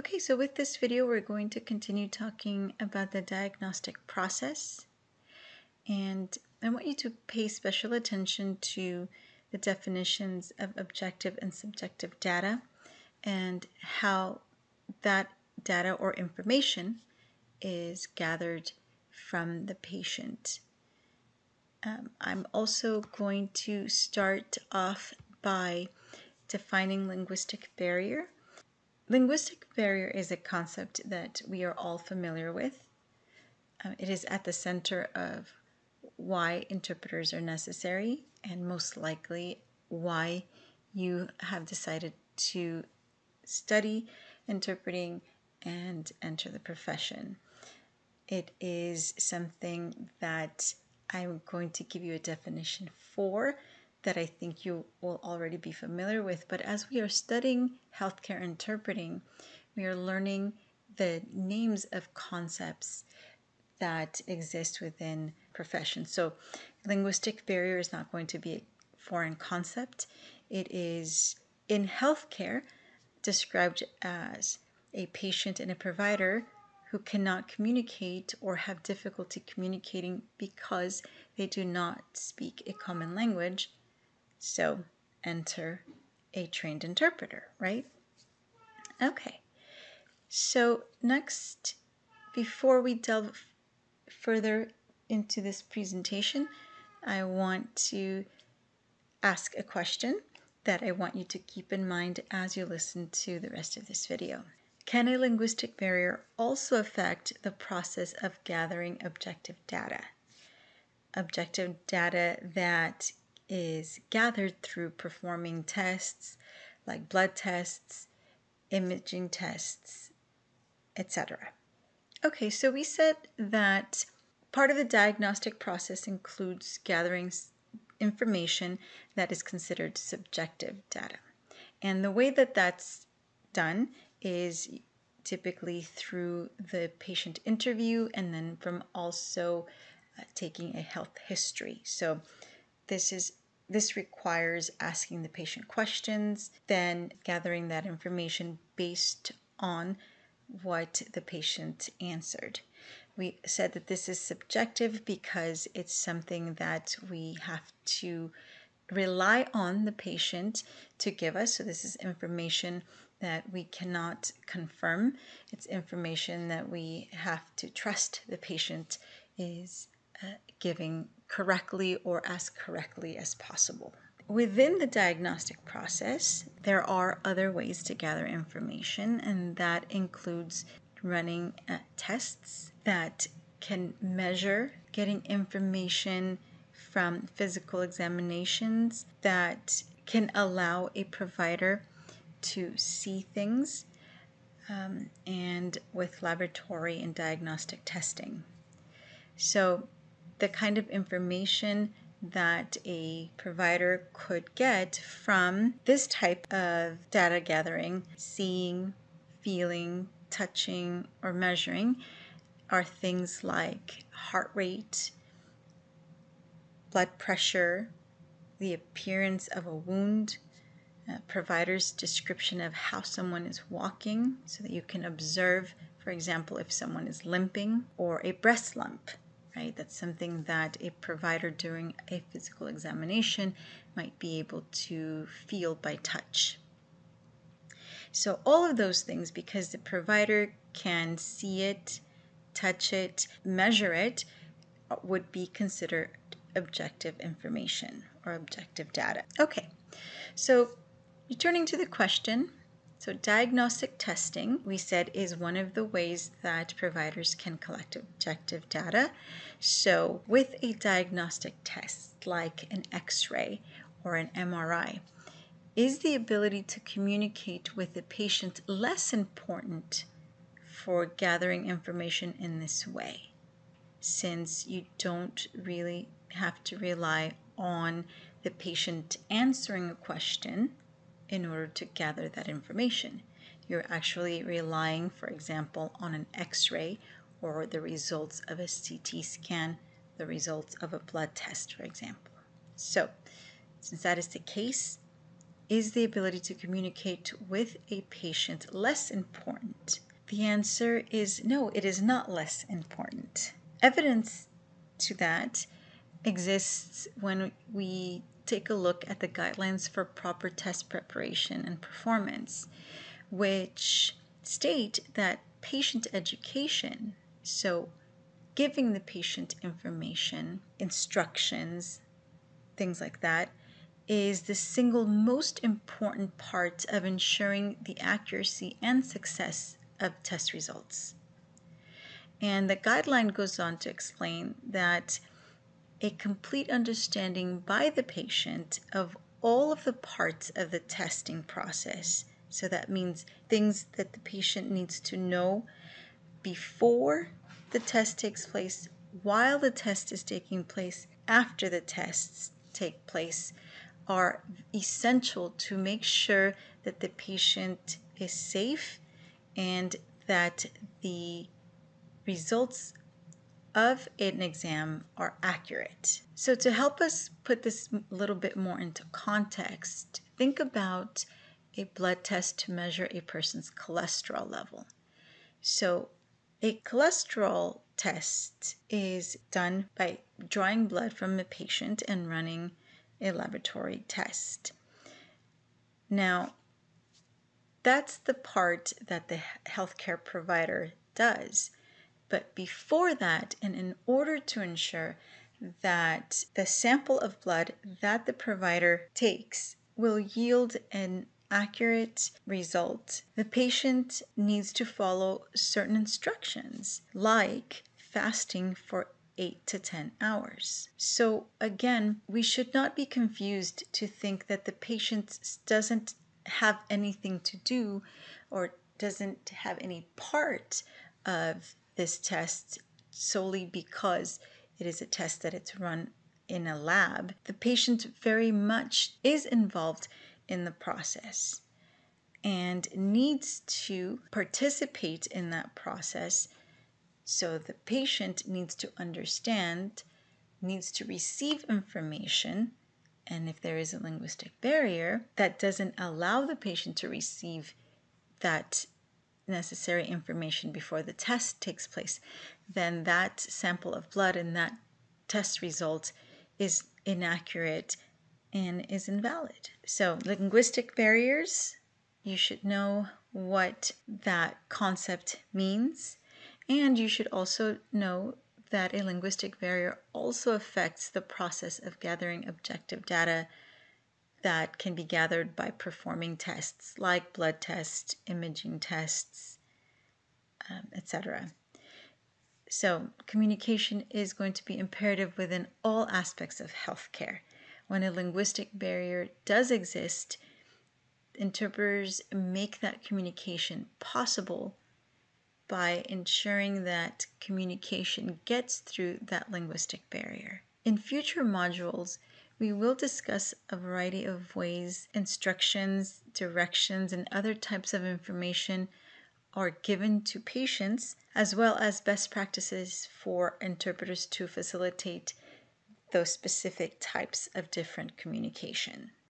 Okay, so with this video, we're going to continue talking about the diagnostic process. And I want you to pay special attention to the definitions of objective and subjective data and how that data or information is gathered from the patient. I'm also going to start off by defining linguistic barrier. Linguistic barrier is a concept that we are all familiar with. It is at the center of why interpreters are necessary and most likely why you have decided to study interpreting and enter the profession. It is something that I'm going to give you a definition for that I think you will already be familiar with. But as we are studying healthcare interpreting, we are learning the names of concepts that exist within professions. So linguistic barrier is not going to be a foreign concept. It is in healthcare described as a patient and a provider who cannot communicate or have difficulty communicating because they do not speak a common language. So enter a trained interpreter, right? Okay. So next, before we delve further into this presentation, I want to ask a question that I want you to keep in mind as you listen to the rest of this video. Can a linguistic barrier also affect the process of gathering objective data? Objective data that is gathered through performing tests like blood tests, imaging tests, etc. Okay, so we said that part of the diagnostic process includes gathering information that is considered subjective data. And the way that that's done is typically through the patient interview and then from also taking a health history. So this requires asking the patient questions, then gathering that information based on what the patient answered. We said that this is subjective because it's something that we have to rely on the patient to give us. So this is information that we cannot confirm. It's information that we have to trust the patient is giving correctly or as correctly as possible. Within the diagnostic process, there are other ways to gather information, and that includes running tests that can measure, getting information from physical examinations that can allow a provider to see things, and with laboratory and diagnostic testing. So the kind of information that a provider could get from this type of data gathering, seeing, feeling, touching, or measuring, are things like heart rate, blood pressure, the appearance of a wound, provider's description of how someone is walking so that you can observe, for example, if someone is limping, or a breast lump, right? That's something that a provider during a physical examination might be able to feel by touch. So all of those things, because the provider can see it, touch it, measure it, would be considered objective information or objective data. Okay, so returning to the question, so diagnostic testing, we said, is one of the ways that providers can collect objective data. So with a diagnostic test like an X-ray or an MRI, is the ability to communicate with the patient less important for gathering information in this way, since you don't really have to rely on the patient answering a question in order to gather that information? You're actually relying, for example, on an X-ray or the results of a CT scan, the results of a blood test, for example. So, since that is the case, is the ability to communicate with a patient less important? The answer is no, it is not less important. Evidence to that exists when we take a look at the guidelines for proper test preparation and performance, which state that patient education, so giving the patient information, instructions, things like that, is the single most important part of ensuring the accuracy and success of test results. And the guideline goes on to explain that a complete understanding by the patient of all of the parts of the testing process. So that means things that the patient needs to know before the test takes place, while the test is taking place, after the tests take place, are essential to make sure that the patient is safe and that the results of an exam are accurate. So to help us put this a little bit more into context, think about a blood test to measure a person's cholesterol level. So a cholesterol test is done by drawing blood from a patient and running a laboratory test. Now, that's the part that the healthcare provider does. But before that, and in order to ensure that the sample of blood that the provider takes will yield an accurate result, the patient needs to follow certain instructions, like fasting for 8 to 10 hours. So again, we should not be confused to think that the patient doesn't have anything to do or doesn't have any part of this test solely because it is a test that it's run in a lab. The patient very much is involved in the process and needs to participate in that process. So the patient needs to understand, needs to receive information, and if there is a linguistic barrier that doesn't allow the patient to receive that necessary information before the test takes place, then that sample of blood and that test result is inaccurate and is invalid. So linguistic barriers, you should know what that concept means, and you should also know that a linguistic barrier also affects the process of gathering objective data that can be gathered by performing tests like blood tests, imaging tests, etc. So communication is going to be imperative within all aspects of healthcare. When a linguistic barrier does exist, interpreters make that communication possible by ensuring that communication gets through that linguistic barrier. In future modules, we will discuss a variety of ways instructions, directions, and other types of information are given to patients, as well as best practices for interpreters to facilitate those specific types of different communication.